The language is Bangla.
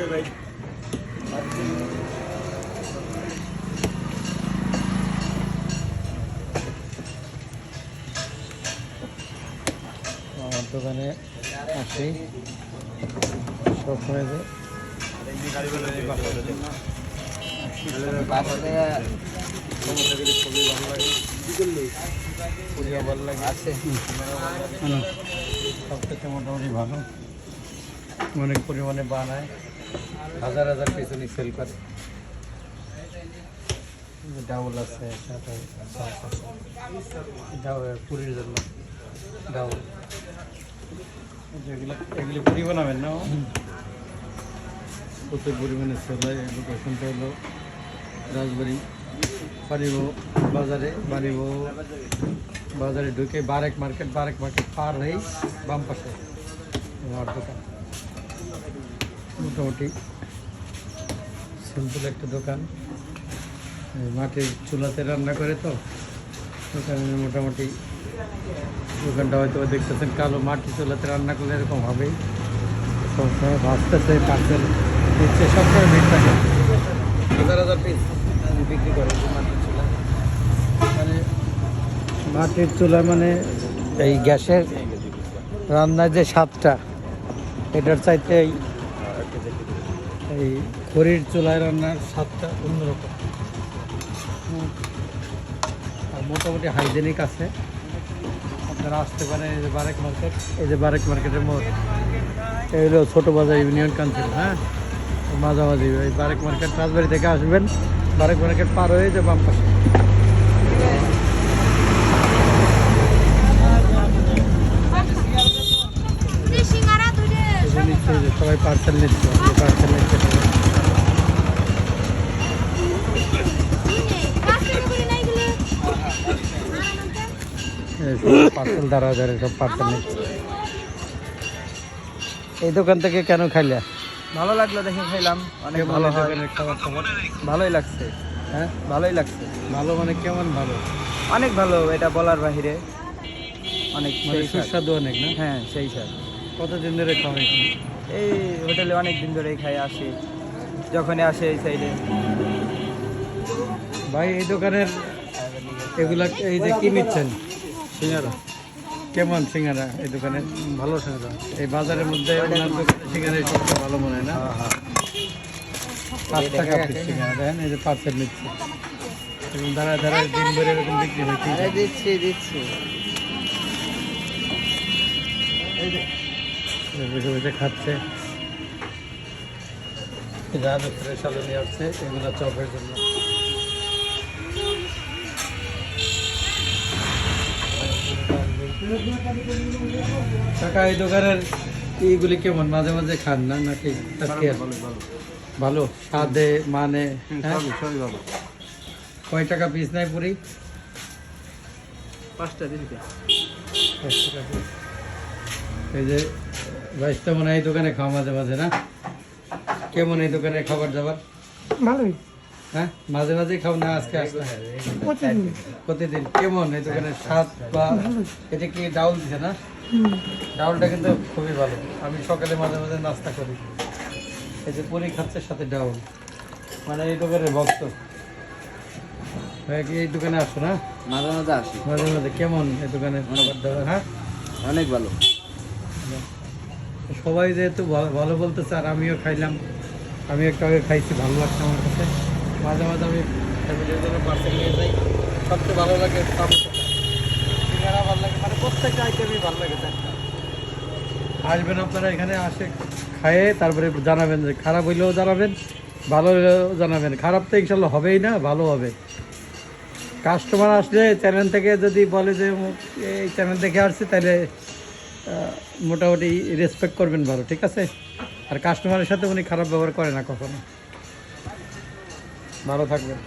আমার দোকানে আসি সবসময় যে সবথেকে মোটামুটি ভালো, অনেক পরিমাণে বানায়, হাজার হাজার পিছনে সেল করে। ডাউল আছে, পুরীর জন্য ডাউল, এগুলি পুরি বানাবেন না? প্রচুর পরিমাণে সেল হয়। লোকেশনটা হলো রাজবাড়ি বাজারে ঢুকে বারেক মার্কেট পার হয়ে বাম পাশে আমার দোকান। মোটামুটি সিম্পল একটা দোকান, মাটির চুলাতে রান্না করে তো দোকানে মোটামুটি দোকানটা হয়তো দেখতেছেন কালো মাটির চুলাতে রান্না করলে এরকম হবেই। সবসময় ভাজতেছে, পার্সেল দিচ্ছে, সবসময় ভিড় থাকে। হাজার হাজার পিস বিক্রি করে মাটির চুলা। মানে মাটির চুলা মানে এই গ্যাসের রান্নার যে স্বাদটা, এটার চাইতে এই খড়ির চুলায় রান্নার স্বাদটা অন্যরকম। আর মোটামুটি হাইজেনিক আছে। আপনারা আসতে পারেন এই যে বারেক মার্কেটের মোড়, এই হলো ছোটো বাজার ইউনিয়ন কাউন্সিল। হ্যাঁ, মাঝামাঝি ওই বারেক মার্কেট, রাজবাড়ি থেকে আসবেন, বারেক মার্কেট পার হয়ে যে বাম পাশে। সবাই পার্সেল নিচ্ছে, পার্সেল দ্বারা সব পার্সেল নিচ্ছে। এই দোকান থেকে কেন খাইলে? ভালো লাগলো দেখে খাইলাম, অনেক ভালো হয়। খাবার ভালোই লাগছে। হ্যাঁ, ভালোই লাগছে। ভালো মানে কেমন ভালো? অনেক ভালো, এটা বলার বাহিরে। অনেক সুস্বাদু অনেক না? হ্যাঁ, সেই স্যার। কতদিন ধরে খাওয়া? এই হোটেলে অনেক দিন ধরেই খাই, আসি যখনই আসে এই সাইডে। ভাই এই দোকানের এগুলা এই যে কি নিচ্ছেন? সিঙ্গারা কেমন? সিঙ্গারা এই দোকানে ভালো সিঙ্গারা। এই বাজারের মধ্যে সিঙ্গারা সবচেয়ে ভালো মনে হয় না? 5 টাকা পিস সিঙ্গারা দেন। এই যে পার্সেল নিচ্ছে, দাঁড়া দিন ভরে এরকম বিক্রি হচ্ছে। দিচ্ছি বসে বসে খাচ্ছে। যা ফ্রেশ আলু নিয়ে আসছে এগুলো চপের জন্য। কাকা এই দোকানের এইগুলি কেমন? মাঝে মাঝে খান না নাকি? ভালো স্বাদে মানে? কয় টাকা পিস নেয় পুরি? 5 টাকা দিন। 5 টাকা পিস। এই যে ভাইসটা মনে হয় এই দোকানে খাওয়া মাঝে মাঝে না? কেমন এই দোকানের খাবার দাবার? ভালোই। হ্যাঁ, মাঝে মাঝে খাও না? আজকে আসলে প্রতিদিন। কেমন এই দোকানের স্বাদ? বা এটা কি ডাউল দিছে না? ডাউলটা কিন্তু খুবই ভালো। আমি সকালে মাঝে মাঝে নাস্তা করি, এই যে পুরি খাচ্ছে সাথে ডাউল। মানে এই দোকানের ভক্ত। কি এই দোকানে আসো না? মাঝে মাঝে আসি। মাঝে মাঝে। কেমন এই দোকানের খাবার দাবার? হ্যাঁ, অনেক ভালো। সবাই যেহেতু ভালো বলতেছে আর আমিও খাইলাম, আমি একটু আগে খাইছি, ভালো লাগছে আমার কাছে। মাঝে মাঝে আমি ফ্যামিলির জন্য পার্সেল নিয়ে যাই। সবচেয়ে ভালো লাগে সিঙ্গারা, ভালো লাগে, মানে প্রত্যেকটা আইটেমই ভালো লাগে। আসবেন আপনারা এখানে, আসে খায়ে তারপরে জানাবেন, যে খারাপ হইলেও জানাবেন, ভালো হইলেও জানাবেন। খারাপ তো ইনশাল্লাহ হবেই না, ভালো হবে। কাস্টমার আসলে চ্যানেল থেকে যদি বলে যে এই চ্যানেল থেকে আসছে, তাহলে মোটামুটি রেসপেক্ট করবেন ভালো, ঠিক আছে? আর কাস্টমারের সাথে উনি খারাপ ব্যবহার করে না কখনো। ভালো থাকবেন।